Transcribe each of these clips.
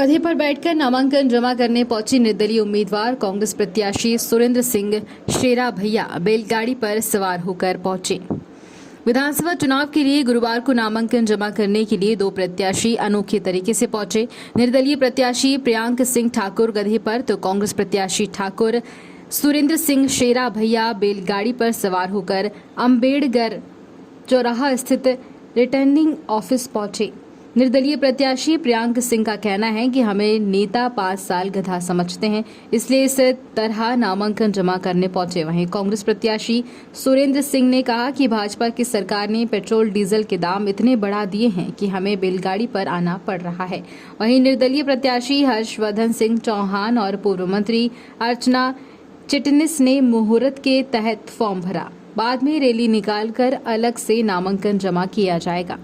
गधे पर बैठकर नामांकन जमा करने पहुंची निर्दलीय उम्मीदवार कांग्रेस प्रत्याशी सुरेंद्र सिंह शेरा भैया बैलगाड़ी पर सवार होकर पहुंचे। विधानसभा चुनाव के लिए गुरुवार को नामांकन जमा करने के लिए दो प्रत्याशी अनोखे तरीके से पहुंचे। निर्दलीय प्रत्याशी प्रियांक सिंह ठाकुर गधे पर तो कांग्रेस प्रत्याशी ठाकुर सुरेंद्र सिंह शेरा भैया बैलगाड़ी पर सवार होकर अम्बेडकर चौराहा स्थित रिटर्निंग ऑफिस पहुंचे। निर्दलीय प्रत्याशी प्रियांक सिंह का कहना है कि हमें नेता 5 साल गधा समझते हैं, इसलिए इस तरह नामांकन जमा करने पहुंचे। वहीं कांग्रेस प्रत्याशी सुरेंद्र सिंह ने कहा कि भाजपा की सरकार ने पेट्रोल डीजल के दाम इतने बढ़ा दिए हैं कि हमें बैलगाड़ी पर आना पड़ रहा है। वहीं निर्दलीय प्रत्याशी हर्षवर्धन सिंह चौहान और पूर्व मंत्री अर्चना चिटनिस ने मुहूर्त के तहत फॉर्म भरा। बाद में रैली निकालकर अलग से नामांकन जमा किया जाएगा।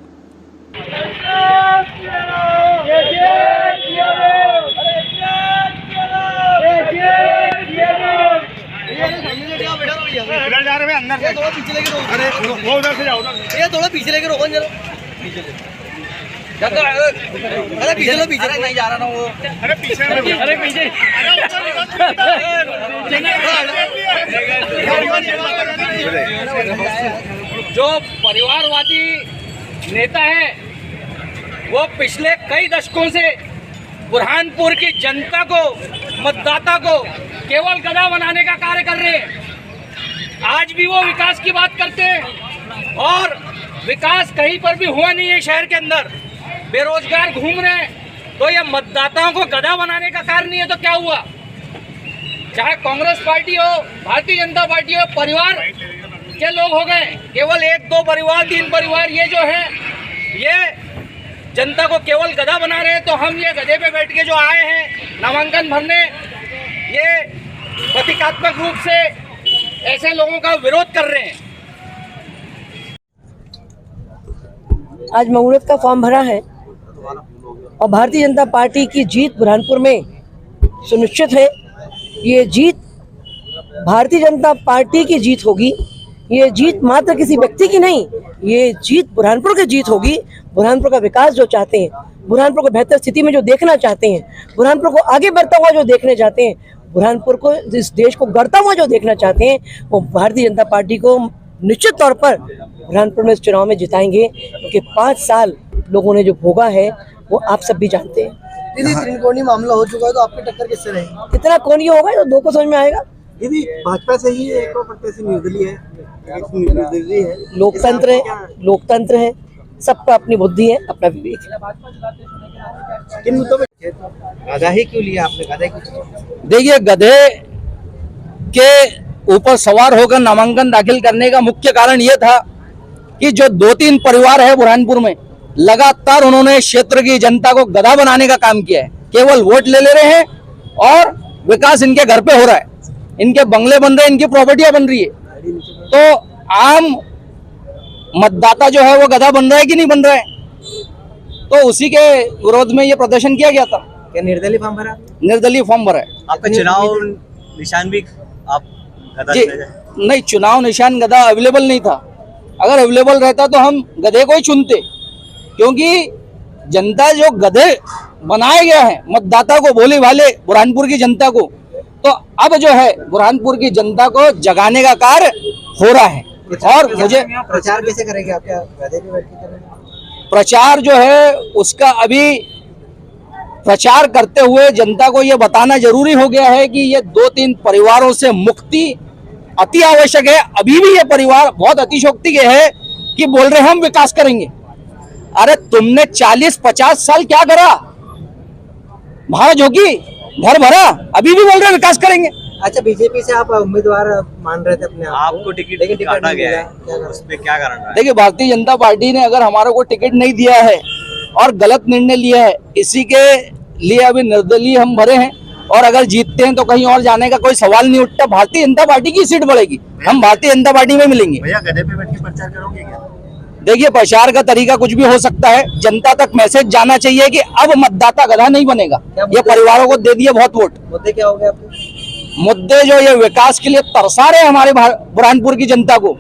अंदर से थोड़ा पीछे लेके रोको। अरे वो उधर से जाओ, ये थोड़ा पीछे लेके रोको जरा। अरे पीछे लो, पीछे नहीं जा रहा ना वो। अरे पीछे, अरे पीछे, जो परिवारवादी नेता है वो पिछले कई दशकों से बुरहानपुर की जनता को, मतदाता को केवल गधा बनाने का कार्य कर रहे हैं। आज भी वो विकास की बात करते हैं और विकास कहीं पर भी हुआ नहीं है। शहर के अंदर बेरोजगार घूम रहे हैं, तो ये मतदाताओं को गधा बनाने का कार्य नहीं है तो क्या हुआ? चाहे कांग्रेस पार्टी हो, भारतीय जनता पार्टी हो, परिवार के लोग हो गए केवल 1-2 परिवार, 3 परिवार, ये जो है ये जनता को केवल गधा बना रहे हैं। तो हम ये गधे पे बैठ के जो आए हैं नामांकन भरने, ये प्रतीकात्मक रूप से ऐसे लोगों का विरोध कर रहे हैं। आज मुहूर्त का फॉर्म भरा है और भारतीय जनता पार्टी की जीत बुरहानपुर में सुनिश्चित है। ये जीत भारतीय जनता पार्टी की जीत होगी। ये जीत मात्र किसी व्यक्ति की नहीं, ये जीत बुरहानपुर की जीत होगी। बुरहानपुर का विकास जो चाहते हैं, बुरहानपुर को बेहतर स्थिति में जो देखना चाहते हैं, बुरहानपुर को आगे बढ़ता हुआ जो देखने चाहते हैं, बुरहानपुर को, इस देश को गढ़ता हुआ जो देखना चाहते हैं, वो भारतीय जनता पार्टी को निश्चित तौर पर बुरहानपुर में इस चुनाव में जिताएंगे। क्योंकि 5 साल लोगों ने जो भोगा है वो आप सब भी जानते हैं। दीदी त्रिकोणीय मामला हो चुका है, तो आपकी टक्कर किससे रहेगी? कितना कोणीय होगा तो 2 को समझ में आएगा। दीदी भाजपा से ही एक प्रत्याशी निर्दलीय है, लोकतंत्र है, लोकतंत्र है, सबका अपनी बुद्धि है, अपना विवेक है। किन मुद्दों पे गधा ही क्यों लिया आपने? गधा क्यों? देखिए, गधे के ऊपर सवार होकर नामांकन दाखिल करने का मुख्य कारण यह था कि जो 2-3 परिवार है बुरहानपुर में, लगातार उन्होंने क्षेत्र की जनता को गधा बनाने का काम किया है। केवल वोट ले रहे हैं और विकास इनके घर पे हो रहा है, इनके बंगले बन रहे हैं, इनकी प्रॉपर्टियां बन रही है। तो आम मतदाता जो है वो गधा बन रहा है कि नहीं बन रहा है? तो उसी के विरोध में ये प्रदर्शन किया गया था। क्या निर्दलीय फॉर्म भरा? निर्दलीय फॉर्म भरा है। आपका चुनाव निशान भी आप गधा जी नहीं, चुनाव निशान गधा अवेलेबल नहीं था। अगर अवेलेबल रहता तो हम गधे को ही चुनते, क्योंकि जनता जो गधे बनाए गए हैं मतदाता को, भोले भाले बुरहानपुर की जनता को, तो अब जो है बुरहानपुर की जनता को जगाने का कार्य हो रहा है। और मुझे प्रचार कैसे करेंगे आप? क्या गधे पे बैठ के करेंगे? प्रचार जो है उसका अभी प्रचार करते हुए जनता को ये बताना जरूरी हो गया है कि ये 2-3 परिवारों से मुक्ति अति आवश्यक है। अभी भी ये परिवार बहुत अतिशोक्ति के है कि बोल रहे हम विकास करेंगे। अरे तुमने 40-50 साल क्या करा? भाड़ा झोंकी, घर भरा, अभी भी बोल रहे विकास करेंगे। अच्छा, बीजेपी से आप उम्मीदवार मान रहे थे अपने आपको टिकट, लेकिन काटा गया है, उसमें क्या कारण है? देखिए, भारतीय जनता पार्टी ने अगर हमारे को टिकट नहीं दिया है और गलत निर्णय लिया है, इसी के लिए अभी निर्दलीय हम भरे हैं। और अगर जीतते हैं तो कहीं और जाने का कोई सवाल नहीं उठता। भारतीय जनता पार्टी की सीट बढ़ेगी, हम भारतीय जनता पार्टी में मिलेंगे। भैया गधे पे बैठ के प्रचार करोगे क्या? देखिए, प्रचार का तरीका कुछ भी हो सकता है। जनता तक मैसेज जाना चाहिए कि अब मतदाता गधा नहीं बनेगा। ये परिवारों को दे दिए बहुत वोट। मुद्दे क्या हो गए आपके? मुद्दे जो ये विकास के लिए तरसा रहे हमारे बुरहानपुर की जनता को,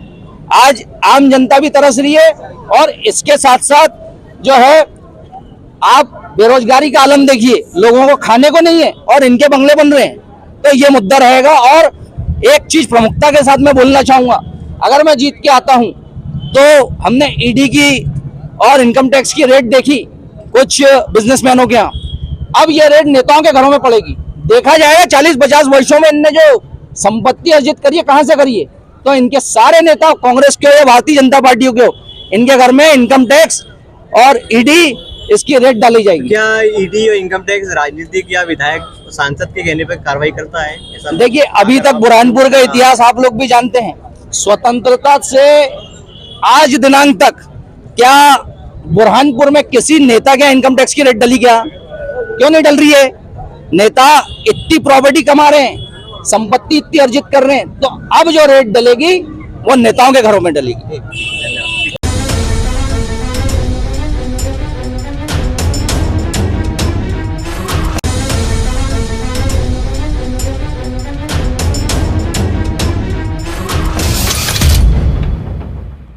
आज आम जनता भी तरस रही है। और इसके साथ साथ जो है आप बेरोजगारी का आलम देखिए, लोगों को खाने को नहीं है और इनके बंगले बन रहे हैं। तो ये मुद्दा रहेगा। और एक चीज प्रमुखता के साथ मैं बोलना चाहूंगा, अगर मैं जीत के आता हूं तो हमने ईडी की और इनकम टैक्स की रेड देखी कुछ बिजनेसमैनों के यहाँ, अब ये रेड नेताओं के घरों में पड़ेगी। देखा जाएगा 40-50 वर्षों में इनने जो संपत्ति अर्जित करी है कहां से करी है, तो इनके सारे नेता कांग्रेस के हो या भारतीय जनता पार्टी के हो, इनके घर में इनकम टैक्स और ईडी इसकी रेट डाली जाएगी। क्या ईडी और इनकम टैक्स राजनीतिक या विधायक सांसद के कहने पर कार्रवाई करता है? ऐसा देखिए, अभी तक बुरहानपुर का इतिहास आप लोग भी जानते हैं। स्वतंत्रता से आज दिनांक तक क्या बुरहानपुर में किसी नेता के इनकम टैक्स की रेट डली? क्या क्यों नहीं डल रही है? नेता इतनी प्रॉपर्टी कमा रहे हैं, संपत्ति इतनी अर्जित कर रहे हैं, तो अब जो रेट डलेगी वो नेताओं के घरों में डलेगी।